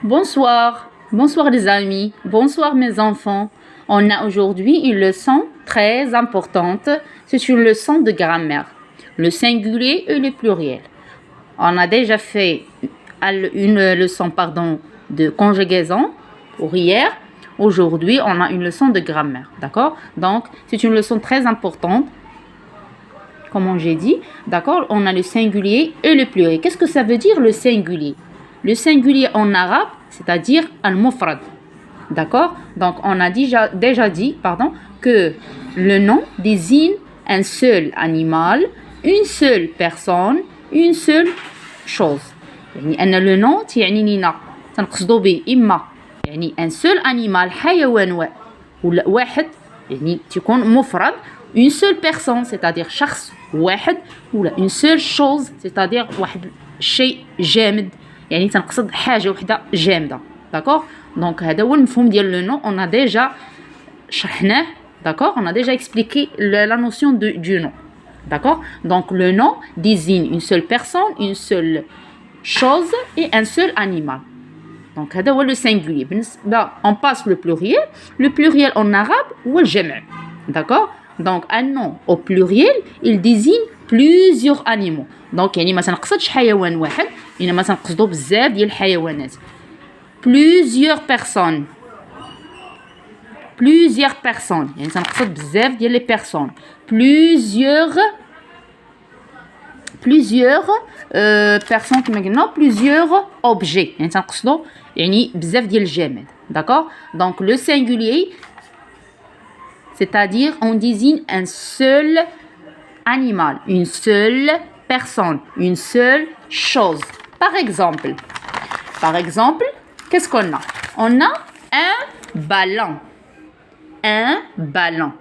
Bonsoir, bonsoir les amis, bonsoir mes enfants. On a aujourd'hui une leçon très importante. C'est une leçon de grammaire, le singulier et le pluriel. On a déjà fait une leçon de conjugaison pour hier. Aujourd'hui, on a une leçon de grammaire, d'accord? Donc, c'est une leçon très importante. Comme j'ai dit, d'accord? On a le singulier et le pluriel. Qu'est-ce que ça veut dire le singulier? Le singulier en arabe, c'est-à-dire al-mufrad. D'accord? Donc, on a déjà dit que le nom désigne un seul animal, une seule personne, une seule chose. يعني أن le nom تعني لنا تنقصدو به إما يعني un seul animal حيوان ولا واحد يعني تكون مفرد une seule personne c'est-à-dire شخص واحد ولا une seule chose c'est-à-dire واحد شيء جامد يعني تنقصد حاجة وحدة جامدة. D'accord? Donc هذا هو المفهوم ديال le nom. On a déjà شرحناه. D'accord? On a déjà expliqué la notion du nom. D'accord? Donc le nom désigne une seule personne, une seule chose et un seul animal. Donc هذا هو le singulier. On passe le pluriel. Le pluriel en arabe هو الجمع. D'accord? Donc un nom au pluriel, il désigne plusieurs animaux. Donc يعني ما تنقصدش حيوان واحد، إنما تنقصدو بزاف ديال الحيوانات. Plusieurs personnes. يعني تنقصد بزاف ديال les personnes. Plusieurs personnes كما قلنا plusieurs objets يعني تنقصدو يعني بزاف ديال الجماد. D'accord? Donc le singulier c'est-à-dire on désigne un seul animal, une seule personne, une seule chose. Par exemple, qu'est-ce qu'on a? On a un ballon. Un ballon.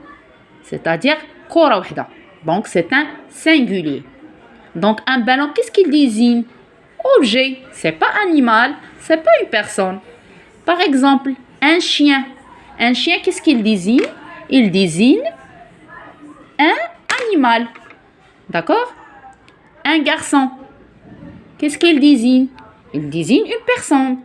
C'est-à-dire كرة وحدة. Donc c'est un singulier. Donc un ballon, qu'est-ce qu'il désigne? Objet. C'est pas animal, c'est pas une personne. Par exemple, un chien. Un chien, qu'est-ce qu'il désigne? Il désigne un animal. D'accord? Un garçon. Qu'est-ce qu'il désigne? Il désigne une personne.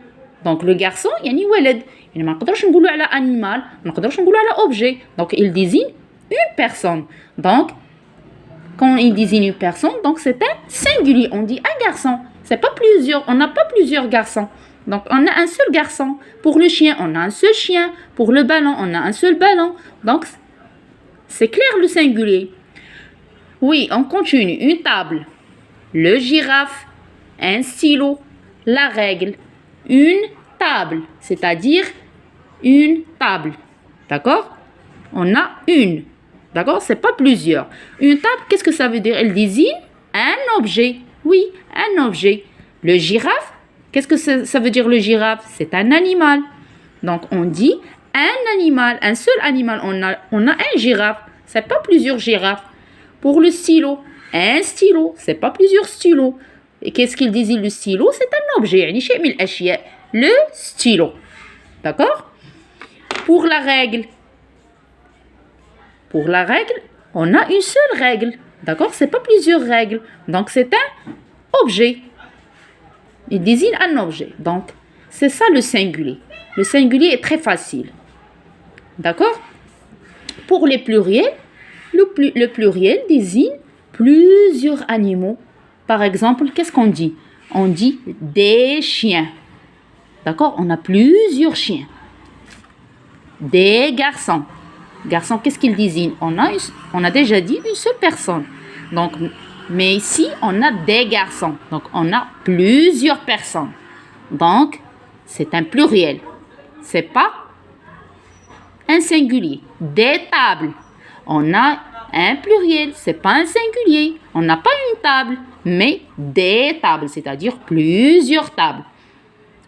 Donc le garçon, يعني ولد. يعني ما نقدرش نقولوا على animal, ما نقدرش نقولوا على objet. Donc il désigne une personne. Donc quand il désigne une personne, donc c'est un singulier. On dit un garçon. C'est pas plusieurs. On n'a pas plusieurs garçons. Donc on a un seul garçon. Pour le chien, on a un seul chien. Pour le ballon, on a un seul ballon. Donc c'est clair le singulier. Oui, on continue. Une table. Le girafe. Un stylo. La règle. Une table. C'est-à-dire une table. D'accord? On a une. D'accord? C'est pas plusieurs. Une table, qu'est-ce que ça veut dire? Elle désigne un objet. Oui, un objet. Le girafe, qu'est-ce que ça veut dire le girafe? C'est un animal. Donc on dit un animal, un seul animal. On a un girafe. C'est pas plusieurs girafes. Pour le stylo, un stylo. C'est pas plusieurs stylos. Et qu'est-ce qu'il désigne le stylo? C'est un objet. يعني شيء من الأشياء. Le stylo. D'accord? Pour la règle. Pour la règle, on a une seule règle. D'accord? C'est pas plusieurs règles. Donc c'est un objet. Il désigne un objet. Donc c'est ça le singulier. Le singulier est très facile. D'accord? Pour les pluriels, le pluriel désigne plusieurs animaux. Par exemple, qu'est-ce qu'on dit? On dit des chiens. D'accord? On a plusieurs chiens. Des garçons. Garçon, qu'est-ce qu'il désigne? On a déjà dit une seule personne. Donc, mais ici, on a des garçons. Donc, on a plusieurs personnes. Donc, c'est un pluriel. C'est pas un singulier. Des tables. On a un pluriel. C'est pas un singulier. On n'a pas une table, mais des tables, c'est-à-dire plusieurs tables.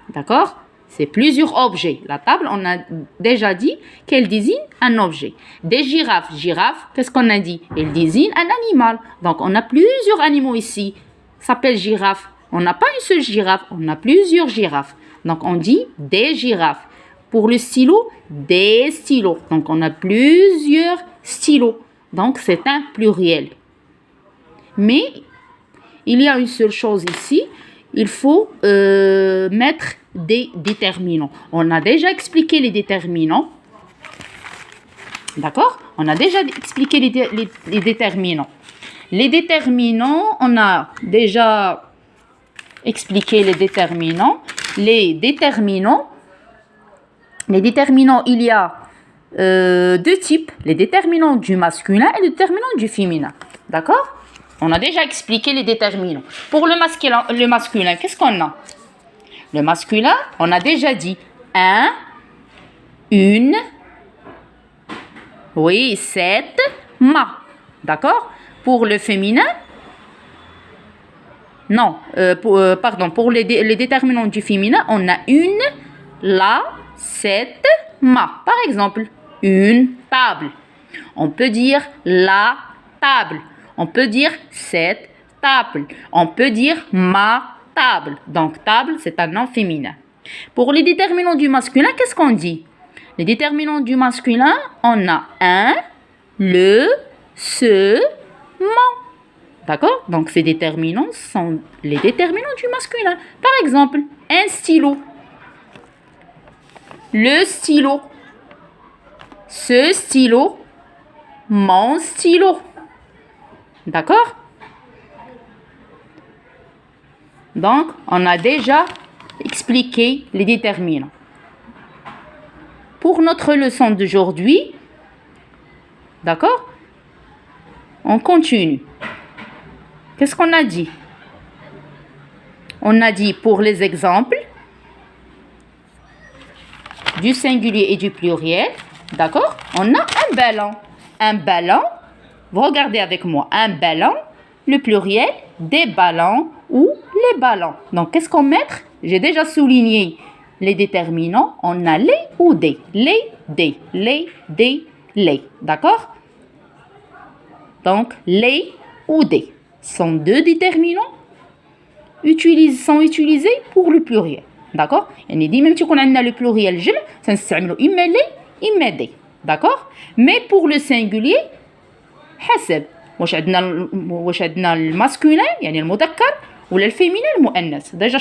D'accord? C'est plusieurs objets. La table, on a déjà dit qu'elle désigne un objet. Des girafes. Girafe, qu'est-ce qu'on a dit? Elle désigne un animal. Donc, on a plusieurs animaux ici. Ça s'appelle girafe. On n'a pas une seule girafe, on a plusieurs girafes. Donc, on dit des girafes. Pour le stylo, des stylos. Donc, on a plusieurs stylos. Donc, c'est un pluriel. Mais, il y a une seule chose ici. Il faut mettre des déterminants. On a déjà expliqué les déterminants. D'accord? On a déjà expliqué les déterminants. Les déterminants, on a déjà expliqué les déterminants. Les déterminants, il y a deux types. Les déterminants du masculin et les déterminants du féminin. D'accord? On a déjà expliqué les déterminants. Pour le masculin, qu'est-ce qu'on a? Le masculin, on a déjà dit un, une, oui, 7, ma. D'accord? Pour le féminin, non, pour les déterminants du féminin, on a une, la, 7, ma. Par exemple, une table. On peut dire la table. On peut dire cette table. On peut dire ma table. Donc, table, c'est un nom féminin. Pour les déterminants du masculin, qu'est-ce qu'on dit? Les déterminants du masculin, on a un, le, ce, mon. D'accord? Donc, ces déterminants sont les déterminants du masculin. Par exemple, un stylo. Le stylo. Ce stylo. Mon stylo. D'accord? Donc, on a déjà expliqué les déterminants. Pour notre leçon d'aujourd'hui, d'accord? On continue. Qu'est-ce qu'on a dit? On a dit pour les exemples du singulier et du pluriel, d'accord? On a un ballon. Un ballon, vous regardez avec moi, un ballon, le pluriel, des ballons ou les ballons. Donc, qu'est-ce qu'on met? J'ai déjà souligné les déterminants. On a les ou des. Les. D'accord? Donc, les ou des sont deux déterminants sont utilisés pour le pluriel. D'accord? يعني ديما ملي يكون عندنا le pluriel جل سنستعملوا إما les إما des. D'accord? Mais pour le singulier حسب واش عندنا الماسكولين يعني المذكر ولا الفيمينين المؤنث. déjà